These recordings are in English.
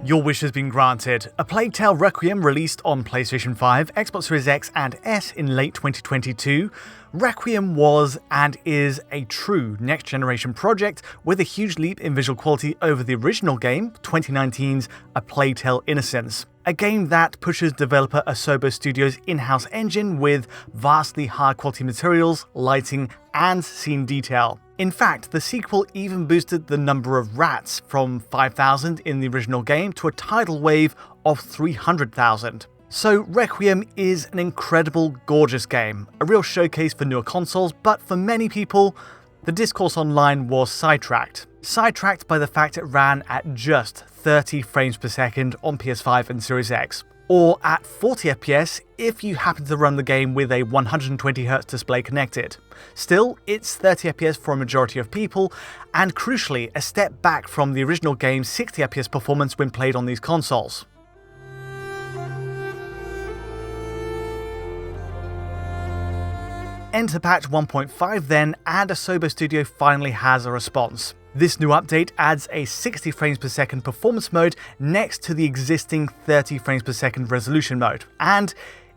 Your wish has been granted. A Plague Tale Requiem released on PlayStation 5, Xbox Series X and S in late 2022. Requiem was and is a true next-generation project with a huge leap in visual quality over the original game, 2019's A Plague Tale Innocence. A game that pushes developer Asobo Studio's in-house engine with vastly high-quality materials, lighting, and scene detail. In fact, the sequel even boosted the number of rats from 5,000 in the original game to a tidal wave of 300,000. So Requiem is an incredible, gorgeous game, a real showcase for newer consoles, but for many people, the discourse online was sidetracked. Sidetracked by the fact it ran at just 30 frames per second on PS5 and Series X, or at 40 FPS if you happen to run the game with a 120Hz display connected. Still, it's 30 FPS for a majority of people, and crucially, a step back from the original game's 60 FPS performance when played on these consoles. Enter patch 1.5 then, and Asobo Studio finally has a response. This new update adds a 60 frames per second performance mode next to the existing 30 frames per second resolution mode, and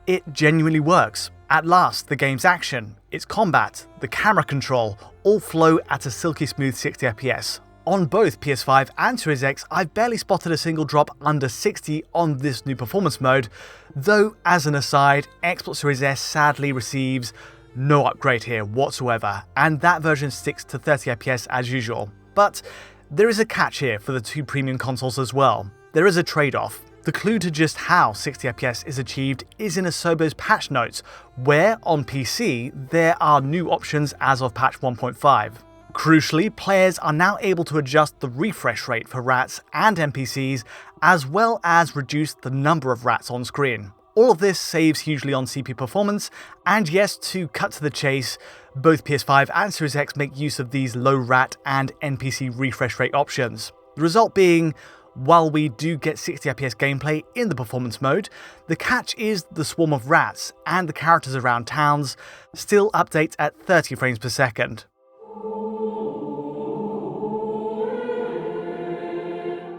it genuinely works. At last, the game's action, its combat, the camera control, all flow at a silky smooth 60 FPS. On both PS5 and Series X, I've barely spotted a single drop under 60 on this new performance mode, though as an aside, Xbox Series S sadly receives no upgrade here whatsoever, and that version sticks to 30 FPS as usual. But there is a catch here for the two premium consoles as well. There is a trade-off. The clue to just how 60 FPS is achieved is in Asobo's patch notes, where on PC there are new options as of patch 1.5. Crucially, players are now able to adjust the refresh rate for rats and NPCs, as well as reduce the number of rats on screen. All of this saves hugely on CPU performance, and yes, to cut to the chase, both PS5 and Series X make use of these low rat and NPC refresh rate options. The result being, while we do get 60 FPS gameplay in the performance mode, the catch is the swarm of rats and the characters around towns still update at 30 frames per second.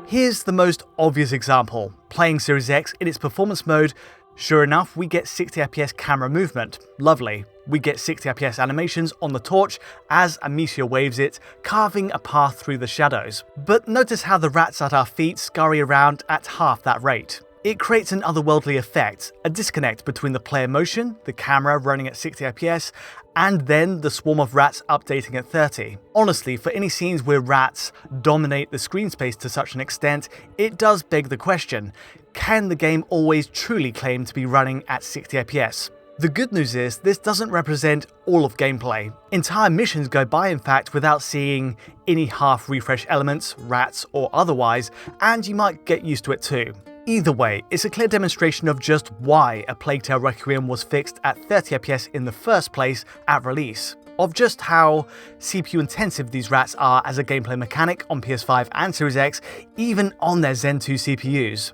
Here's the most obvious example. Playing Series X in its performance mode, sure enough, we get 60 FPS camera movement. Lovely. We get 60 FPS animations on the torch as a meteor waves it, carving a path through the shadows. But notice how the rats at our feet scurry around at half that rate. It creates an otherworldly effect, a disconnect between the player motion, the camera running at 60 FPS, and then the swarm of rats updating at 30. Honestly, for any scenes where rats dominate the screen space to such an extent, it does beg the question, can the game always truly claim to be running at 60 FPS? The good news is, this doesn't represent all of gameplay. Entire missions go by in fact without seeing any half refresh elements, rats or otherwise, and you might get used to it too. Either way, it's a clear demonstration of just why A Plague Tale Requiem was fixed at 30 FPS in the first place at release, of just how CPU intensive these rats are as a gameplay mechanic on PS5 and Series X, even on their Zen 2 CPUs.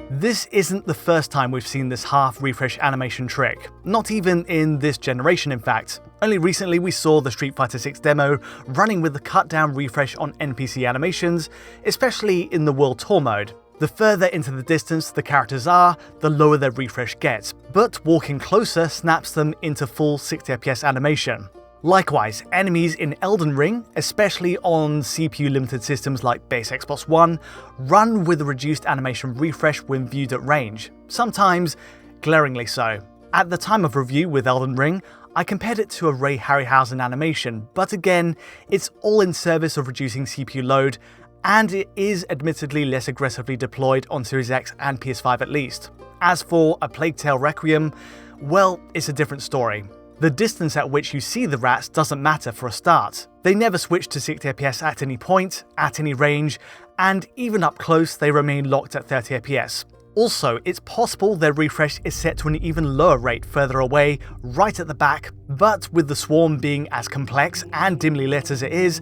This isn't the first time we've seen this half refresh animation trick, not even in this generation in fact. Only recently we saw the Street Fighter 6 demo running with the cut down refresh on NPC animations, especially in the World Tour mode. The further into the distance the characters are, the lower their refresh gets, but walking closer snaps them into full 60 FPS animation. Likewise, enemies in Elden Ring, especially on CPU-limited systems like base Xbox One, run with a reduced animation refresh when viewed at range, sometimes glaringly so. At the time of review with Elden Ring, I compared it to a Ray Harryhausen animation, but again, it's all in service of reducing CPU load, and it is admittedly less aggressively deployed on Series X and PS5 at least. As for A Plague Tale Requiem, well, it's a different story. The distance at which you see the rats doesn't matter for a start. They never switch to 60 FPS at any point, at any range, and even up close they remain locked at 30 FPS. Also, it's possible their refresh is set to an even lower rate further away, right at the back, but with the swarm being as complex and dimly lit as it is,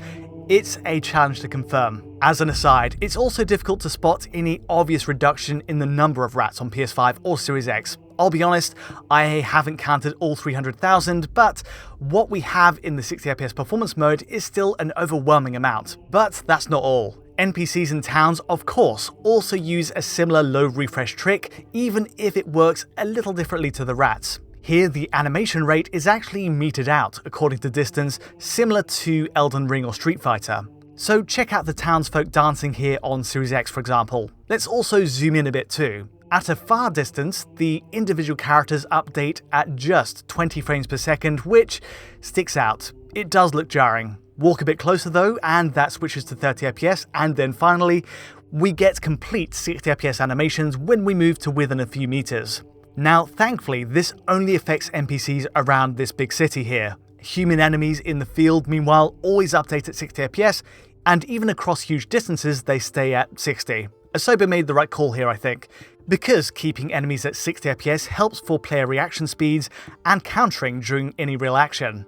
it's a challenge to confirm. As an aside, it's also difficult to spot any obvious reduction in the number of rats on PS5 or Series X. I'll be honest, I haven't counted all 300,000, but what we have in the 60fps performance mode is still an overwhelming amount. But that's not all. NPCs and towns, of course, also use a similar low refresh trick, even if it works a little differently to the rats. Here, the animation rate is actually metered out according to distance, similar to Elden Ring or Street Fighter. So check out the townsfolk dancing here on Series X, for example. Let's also zoom in a bit too. At a far distance, the individual characters update at just 20 frames per second, which sticks out. It does look jarring. Walk a bit closer though, and that switches to 30fps, and then finally, we get complete 60fps animations when we move to within a few meters. Now, thankfully, this only affects NPCs around this big city here. Human enemies in the field, meanwhile, always update at 60fps, and even across huge distances, they stay at 60. Asobo made the right call here, I think, because keeping enemies at 60fps helps for player reaction speeds and countering during any real action.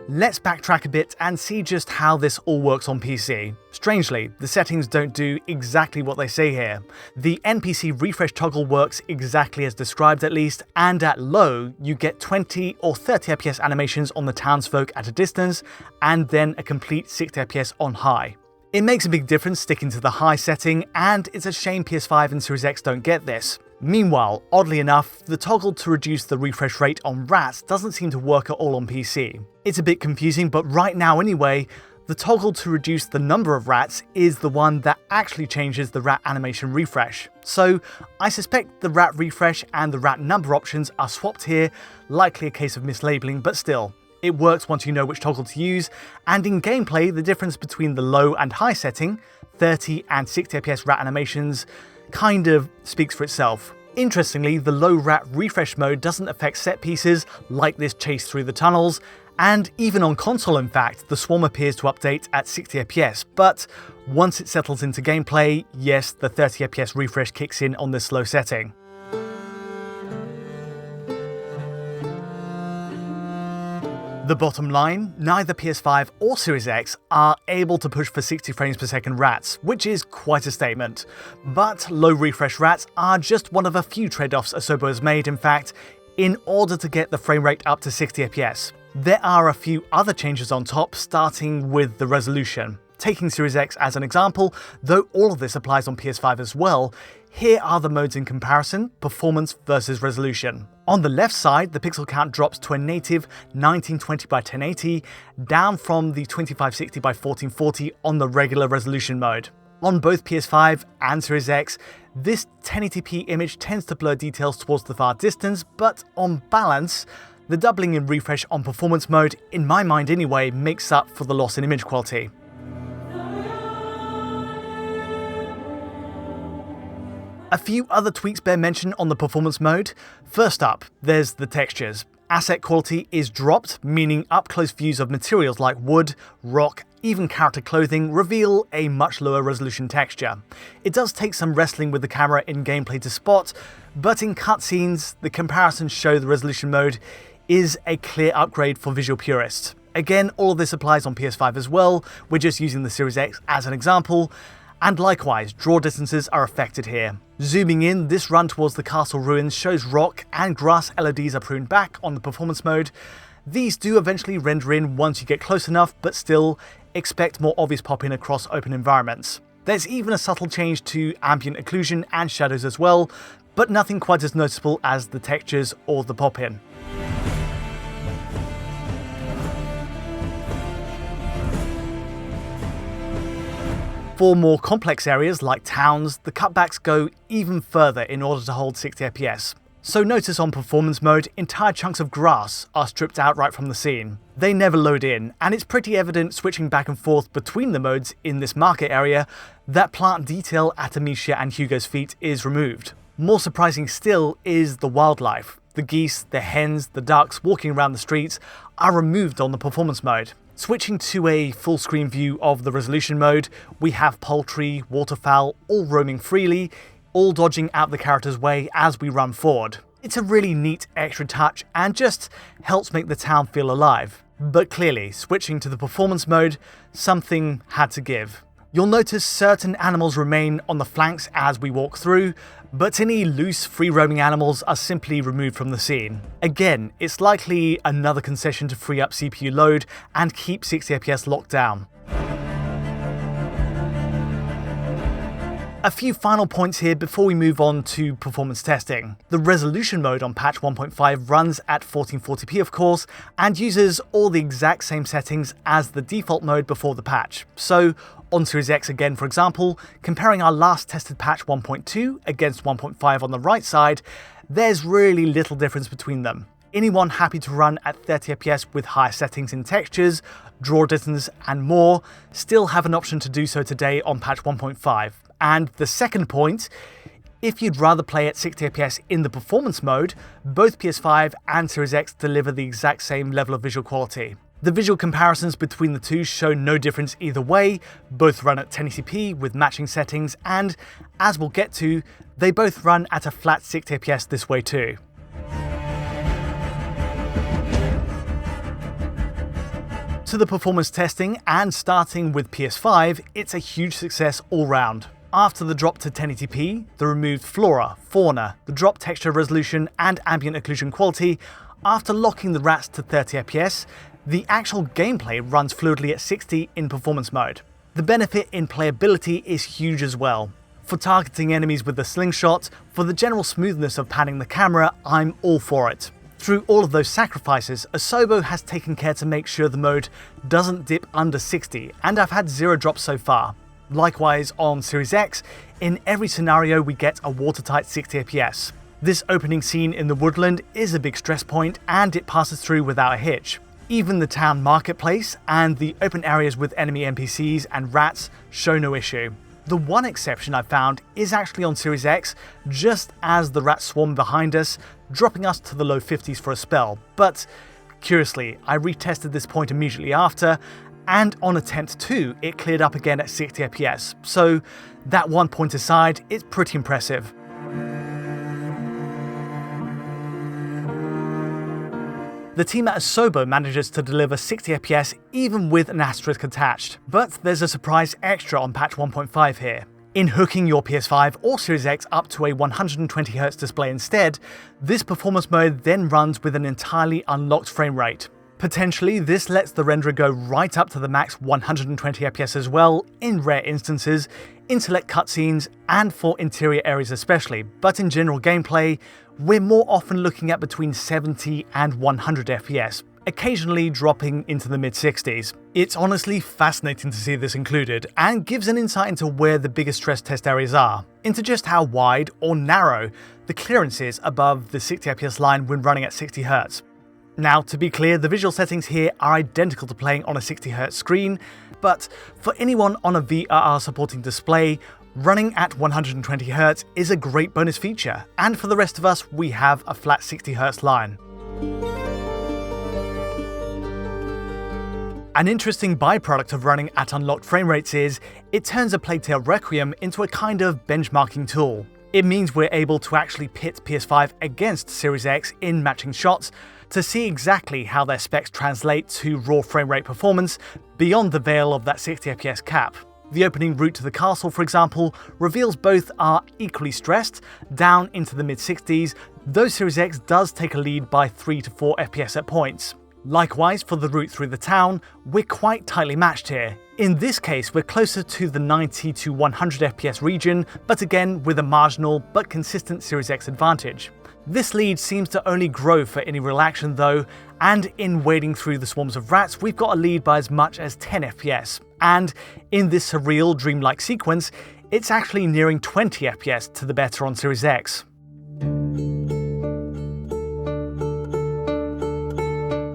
Let's backtrack a bit and see just how this all works on PC. Strangely, the settings don't do exactly what they say here. The NPC refresh toggle works exactly as described at least, and at low, you get 20 or 30fps animations on the townsfolk at a distance, and then a complete 60fps on high. It makes a big difference sticking to the high setting, and it's a shame PS5 and Series X don't get this. Meanwhile, oddly enough, the toggle to reduce the refresh rate on rats doesn't seem to work at all on PC. It's a bit confusing, but right now anyway, the toggle to reduce the number of rats is the one that actually changes the rat animation refresh. So I suspect the rat refresh and the rat number options are swapped here, likely a case of mislabeling, but still. It works once you know which toggle to use, and in gameplay, the difference between the low and high setting, 30 and 60fps rat animations, kind of speaks for itself. Interestingly, the low rat refresh mode doesn't affect set pieces like this chase through the tunnels, and even on console in fact, the swarm appears to update at 60fps, but once it settles into gameplay, yes, the 30fps refresh kicks in on this slow setting. The bottom line, neither PS5 or Series X are able to push for 60 frames per second rats, which is quite a statement. But low refresh rats are just one of a few trade-offs Asobo has made, in fact, in order to get the frame rate up to 60fps. There are a few other changes on top, starting with the resolution. Taking Series X as an example, though all of this applies on PS5 as well, here are the modes in comparison, performance versus resolution. On the left side, the pixel count drops to a native 1920 by 1080, down from the 2560 by 1440 on the regular resolution mode. On both PS5 and Series X, this 1080p image tends to blur details towards the far distance, but on balance, the doubling in refresh on performance mode, in my mind anyway, makes up for the loss in image quality. A few other tweaks bear mention on the performance mode. First up, there's the textures. Asset quality is dropped, meaning up-close views of materials like wood, rock, even character clothing reveal a much lower resolution texture. It does take some wrestling with the camera in gameplay to spot, but in cutscenes, the comparisons show the resolution mode is a clear upgrade for visual purists. Again, all of this applies on PS5 as well, we're just using the Series X as an example, and likewise, draw distances are affected here. Zooming in, this run towards the castle ruins shows rock and grass LEDs are pruned back on the performance mode. These do eventually render in once you get close enough, but still, expect more obvious pop-in across open environments. There's even a subtle change to ambient occlusion and shadows as well, but nothing quite as noticeable as the textures or the pop-in. For more complex areas like towns, the cutbacks go even further in order to hold 60fps. So notice on performance mode, entire chunks of grass are stripped outright from the scene. They never load in, and it's pretty evident switching back and forth between the modes in this market area that plant detail at Amicia and Hugo's feet is removed. More surprising still is the wildlife. The geese, the hens, the ducks walking around the streets are removed on the performance mode. Switching to a full screen view of the resolution mode, we have poultry, waterfowl, all roaming freely, all dodging out the character's way as we run forward. It's a really neat extra touch and just helps make the town feel alive. But clearly, switching to the performance mode, something had to give. You'll notice certain animals remain on the flanks as we walk through, but any loose, free-roaming animals are simply removed from the scene. Again, it's likely another concession to free up CPU load and keep 60fps locked down. A few final points here before we move on to performance testing. The resolution mode on patch 1.5 runs at 1440p of course, and uses all the exact same settings as the default mode before the patch. So on Series X again for example, comparing our last tested patch 1.2 against 1.5 on the right side, there's really little difference between them. Anyone happy to run at 30fps with higher settings in textures, draw distance and more, still have an option to do so today on patch 1.5. And the second point, if you'd rather play at 60fps in the performance mode, both PS5 and Series X deliver the exact same level of visual quality. The visual comparisons between the two show no difference either way, both run at 1080p with matching settings, and, as we'll get to, they both run at a flat 60fps this way too. To the performance testing, and starting with PS5, it's a huge success all round. After the drop to 1080p, the removed flora, fauna, the drop texture resolution and ambient occlusion quality, after locking the rats to 30fps, the actual gameplay runs fluidly at 60 in performance mode. The benefit in playability is huge as well. For targeting enemies with the slingshot, for the general smoothness of panning the camera, I'm all for it. Through all of those sacrifices, Asobo has taken care to make sure the mode doesn't dip under 60, and I've had 0 drops so far. Likewise on Series X, in every scenario we get a watertight 60fps. This opening scene in the woodland is a big stress point and it passes through without a hitch. Even the town marketplace and the open areas with enemy NPCs and rats show no issue. The one exception I've found is actually on Series X, just as the rats swarm behind us, dropping us to the low 50s for a spell. But curiously, I retested this point immediately after, and on attempt 2, it cleared up again at 60fps, so that one point aside, it's pretty impressive. The team at Asobo manages to deliver 60fps even with an asterisk attached, but there's a surprise extra on patch 1.5 here. In hooking your PS5 or Series X up to a 120Hz display instead, this performance mode then runs with an entirely unlocked frame rate. Potentially, this lets the renderer go right up to the max 120fps as well, in rare instances, in select cutscenes, and for interior areas especially, but in general gameplay, we're more often looking at between 70 and 100fps, occasionally dropping into the mid-60s. It's honestly fascinating to see this included, and gives an insight into where the biggest stress test areas are, into just how wide or narrow the clearance is above the 60fps line when running at 60Hz. Now, to be clear, the visual settings here are identical to playing on a 60Hz screen, but for anyone on a VRR supporting display, running at 120Hz is a great bonus feature, and for the rest of us, we have a flat 60Hz line. An interesting byproduct of running at unlocked frame rates is, it turns a Plague Tale Requiem into a kind of benchmarking tool. It means we're able to actually pit PS5 against Series X in matching shots, to see exactly how their specs translate to raw frame rate performance beyond the veil of that 60fps cap. The opening route to the castle, for example, reveals both are equally stressed, down into the mid-60s, though Series X does take a lead by 3 to 4 FPS at points. Likewise, for the route through the town, we're quite tightly matched here. In this case, we're closer to the 90 to 100 FPS region, but again with a marginal but consistent Series X advantage. This lead seems to only grow for any real action though, and in wading through the swarms of rats, we've got a lead by as much as 10 FPS. And in this surreal, dreamlike sequence, it's actually nearing 20 FPS to the better on Series X.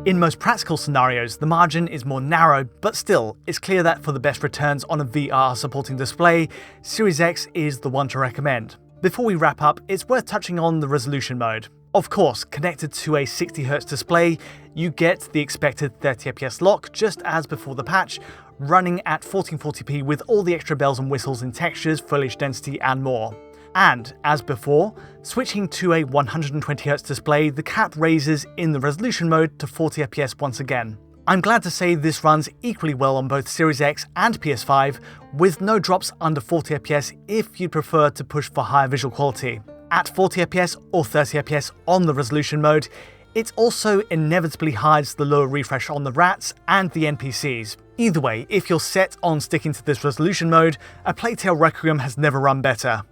In most practical scenarios, the margin is more narrow, but still, it's clear that for the best returns on a VR supporting display, Series X is the one to recommend. Before we wrap up, it's worth touching on the resolution mode. Of course, connected to a 60Hz display, you get the expected 30fps lock just as before the patch, running at 1440p with all the extra bells and whistles in textures, foliage density and more. And, as before, switching to a 120Hz display, the cap raises in the resolution mode to 40fps once again. I'm glad to say this runs equally well on both Series X and PS5, with no drops under 40 FPS if you prefer to push for higher visual quality. At 40 FPS or 30 FPS on the resolution mode, it also inevitably hides the lower refresh on the rats and the NPCs. Either way, if you're set on sticking to this resolution mode, A Plague Tale Requiem has never run better.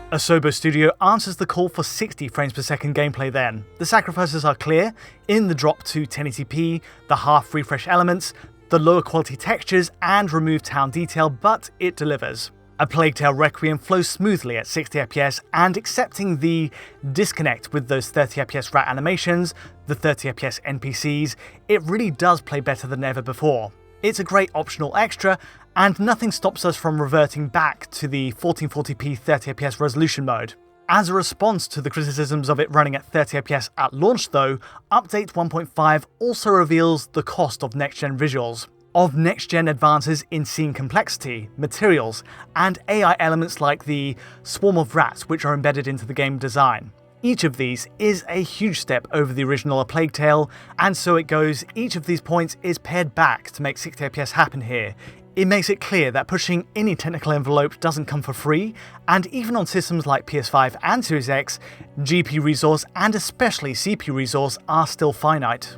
Asobo Studio answers the call for 60 frames per second gameplay then. The sacrifices are clear in the drop to 1080p, the half refresh elements, the lower quality textures and removed town detail, but it delivers. A Plague Tale Requiem flows smoothly at 60 FPS, and accepting the disconnect with those 30 FPS rat animations, the 30 FPS NPCs, it really does play better than ever before. It's a great optional extra, and nothing stops us from reverting back to the 1440p 30 FPS resolution mode. As a response to the criticisms of it running at 30 FPS at launch though, Update 1.5 also reveals the cost of next-gen visuals, of next-gen advances in scene complexity, materials, and AI elements like the swarm of rats which are embedded into the game design. Each of these is a huge step over the original A Plague Tale, and so it goes, each of these points is pared back to make 60 FPS happen here. It makes it clear that pushing any technical envelope doesn't come for free, and even on systems like PS5 and Series X, GPU resource and especially CPU resource are still finite.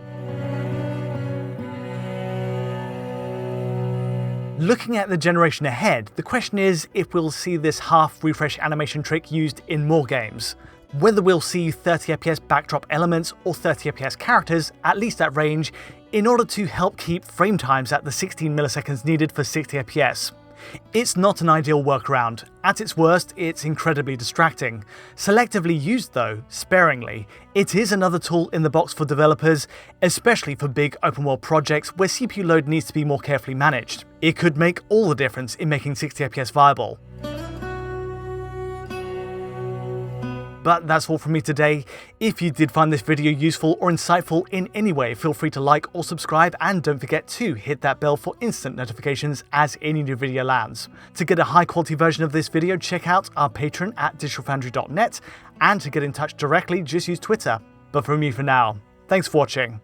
Looking at the generation ahead, the question is if we'll see this half refresh animation trick used in more games. Whether we'll see 30 FPS backdrop elements or 30 FPS characters, at least at range, in order to help keep frame times at the 16 milliseconds needed for 60 FPS. It's not an ideal workaround. At its worst, it's incredibly distracting. Selectively used though, sparingly, it is another tool in the box for developers, especially for big open world projects where CPU load needs to be more carefully managed. It could make all the difference in making 60 FPS viable. But that's all from me today. If you did find this video useful or insightful in any way, feel free to like or subscribe, and don't forget to hit that bell for instant notifications as any new video lands. To get a high quality version of this video, check out our Patreon at digitalfoundry.net, and to get in touch directly, just use Twitter. But from me for now, thanks for watching.